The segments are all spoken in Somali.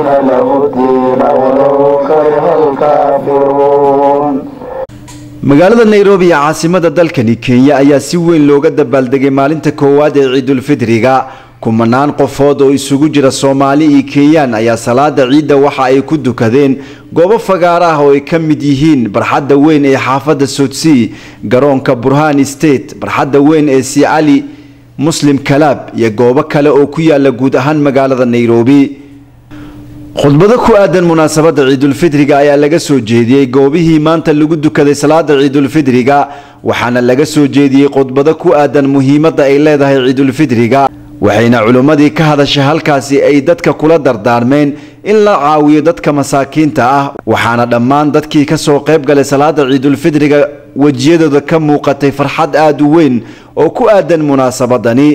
مخلصين له الدين ولو كره الكافرون. magaalada Nairobi ee caasimada dalkani Kenya ayaa si weyn looga dabaaldegay maalinta koowaad ee Ciidul Fidriga. kumanaan qofood oo isugu jira Soomaali iyo Kenyan ayaa salaada ciida waxa ay ku dukadeen goobo fagaar ah oo ay ka mid yihiin barxadda weyn ee xaafadda Soodsii, garoonka Burhan State, barxadda weyn ee Si Ali Muslim Club iyo goobo kale oo ku yaala guud ahaan magaalada Nairobi. khudbada ku aadan munaasabada Ciidul Fidriga ayaa laga soo jeediyay goobihii maanta lagu dukaday salaada Ciidul Fidriga, waxaana laga soo jeediyay khudbada ku aadan muhiimadda ay leedahay Ciidul Fidriga. waxayna culimadii ka hadashay halkaasi ay dadka kula dardaarmeen in la caawiyo dadka masaakiinta ah, waxaana dhammaan dadkii ka soo qayb galay salaada Ciidul Fidriga wajiyadooda ka muuqatay farxad aad u weyn oo ku aadan munaasabadani.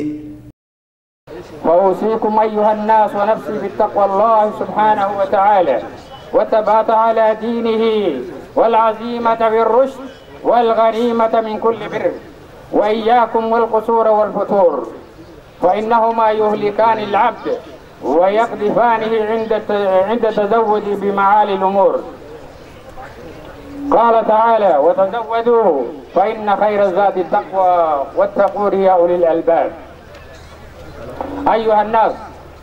وأوصيكم أيها الناس ونفسي بتقوى الله سبحانه وتعالى والثبات على دينه والعزيمة بالرشد والغنيمة من كل بر، وإياكم والقصور والفتور، فإنهما يهلكان العبد ويقذفانه عند التزود بمعالي الأمور. قال تعالى: وتزودوا فإن خير الزاد التقوى واتقوا يا أولي الألباب. أيها الناس،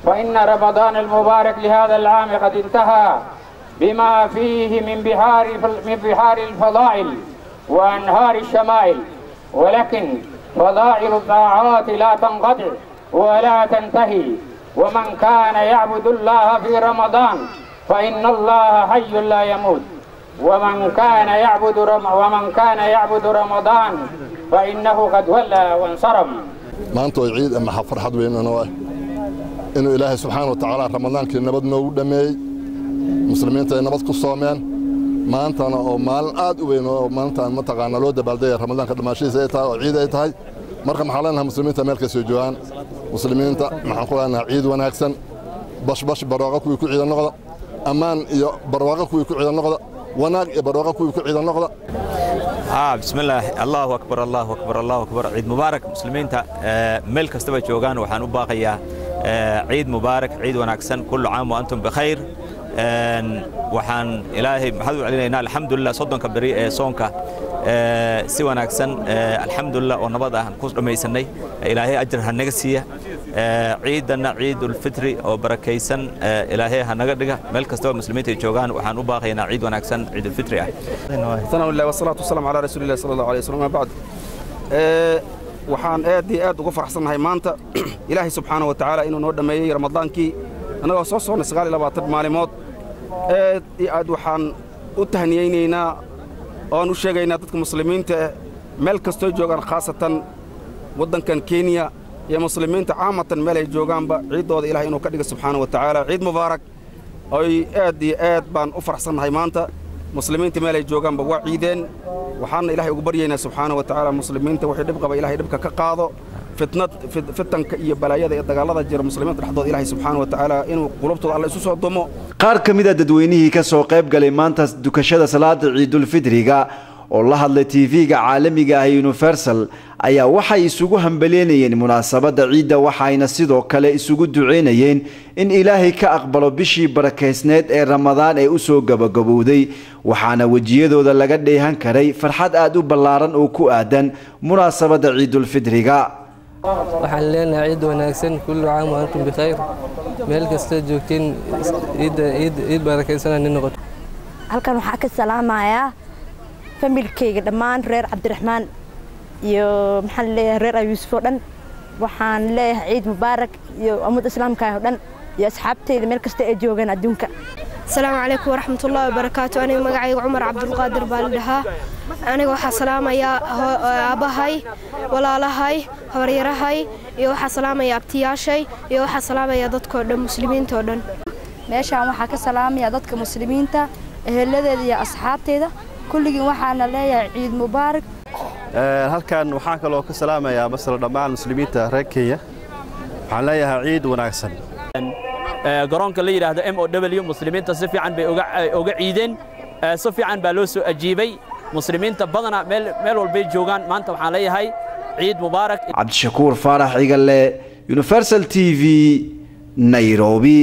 فإن رمضان المبارك لهذا العام قد انتهى بما فيه من بحار الفضائل وأنهار الشمائل، ولكن فضائل الطاعات لا تنقطع ولا تنتهي. ومن كان يعبد الله في رمضان فإن الله حي لا يموت، ومن كان يعبد رمضان فإنه قد ولى وانصرم. maanta oo ciid ama farxad weyn inuu Ilaahay subhanahu wa ta'ala Ramadaankii nabad noogu dhameeyay, muslimiinta ay nabad ku soomeen. maantana oo maalin aad u weyn oo maanta mataqaana loo dabaaldegay Ramadaanka dhamaashiisa ay tahay oo ciid ay tahay. marka maxaa leenahay muslimiinta meel ka soo joogaan, muslimiinta maxaan ku leenahay ciid wanaagsan, bash barwaaqo ku ciidan noqda, amaan iyo barwaaqo ku ciidan noqda, wanaag iyo barwaaqo ku ciidan noqda. بسم الله، الله أكبر الله أكبر الله أكبر. عيد مبارك مسلمين ملك استوى جوجان وحنو باقية. عيد مبارك، عيد وناكسن، كل عام وأنتم بخير. وحن إلهي محمد علينا الحمد لله صدق كبري صونك سوى ناكسن الحمد لله ونبضة هنكوس رميسني إلهي أجر هالنجسية. عيدنا عيد الفطر أو بركيسن إلهي هنقدر ملك استوى مسلمين جوجان وحنو باقينا عيد وناكسن عيد الفطر. ثناء الله والصلاة والسلام على رسول الله صلى الله عليه وسلم. بعد waxaan aad ugu faraxsanahay maanta Ilaahay subhanahu wa ta'ala inuu noo dhameeyay Ramadaankii anagoo soo soconay 29 maalmood. aad waxaan u tahniyeynaynaa oo u sheegaynaa dadka muslimiinta meel kastoo joogaan, khaasatan wadankan Kenya iyo muslimiinta caamatan meel ay joogaanba ciidooda Ilaahay inuu ka dhigo subhanahu wa ta'ala ciid mubaarak. ay aad baan u faraxsanahay maanta muslimiinta meel ay joogaanba waa ciideen. waxaan Ilaahay ugu baryaynaa subhanahu wa ta'ala muslimiinta wixii dhib qaba Ilaahay dhibka ka qaado, fitanka iyo balaayada ee dagaalada jira muslimiinta dhaxdooda Ilaahay subhanahu wa ta'ala inuu qulubtooda Allah isu soo dumo. qaar kamid ah dadweynihii ka soo qayb galay maanta dukashada salaada Ciidul Fidriga oo la hadlay TV-ga caalamiga ah Universal ayaa waxay isugu hambalyeynayeen munaasabada ciida, waxayna sidoo kale isugu duceynayeen in Ilaahay ka aqbalo bishii barakeysneed ee Ramadaan ee u soo gabagabowday, waxaana wajiyadooda laga dheehan karay farxad aad u ballaaran oo ku aadan munaasabada Ciidul Fidriga. waxaan leenahay ciid wanaagsan, kullu caam wa antum bikhayr. meel kasta joogtiin ciid barakeysan noqoto. halkan waxaa ka salaamayaa familkayga dhammaan reer Cabdiraxmaan iyo maxaan leeyahay reer Yuusuf oo dhan. waxaan leeyahay ciid mubaarak iyo ummadda islaamka oo dhan iyo asxaabtayda meel kasta ay joogaan adduunka. السلام عليكم ورحمة الله وبركاته. أنا مقعي عمر عبد القادر بالدها. أنا وحى سلام يا أباهاي ولا لهاي هوريرهاي يوحى سلام يا ابتياشي يوحى سلام يا ضدك المسلمين تودن. ماشي عم حكى سلام يا ضدك مسلمين تا الذي يا أصحابتي ده كل جي وحنا لا عيد مبارك. halkan waxaan kaloo ka salaamayaa basra dhammaan muslimiinta reer Kenya. waxaan leeyahay ciid wanaagsan. garoonka la yiraahdo MOW muslimiinta si fiican bay uga ciideen, si fiican baa loo soo ajiibay. muslimiinta badana meel walba joogaan maanta waxaan leeyahay ciid mubaarak. Cabdishakuur Faarax Igalle, Universal TV, Nairobi.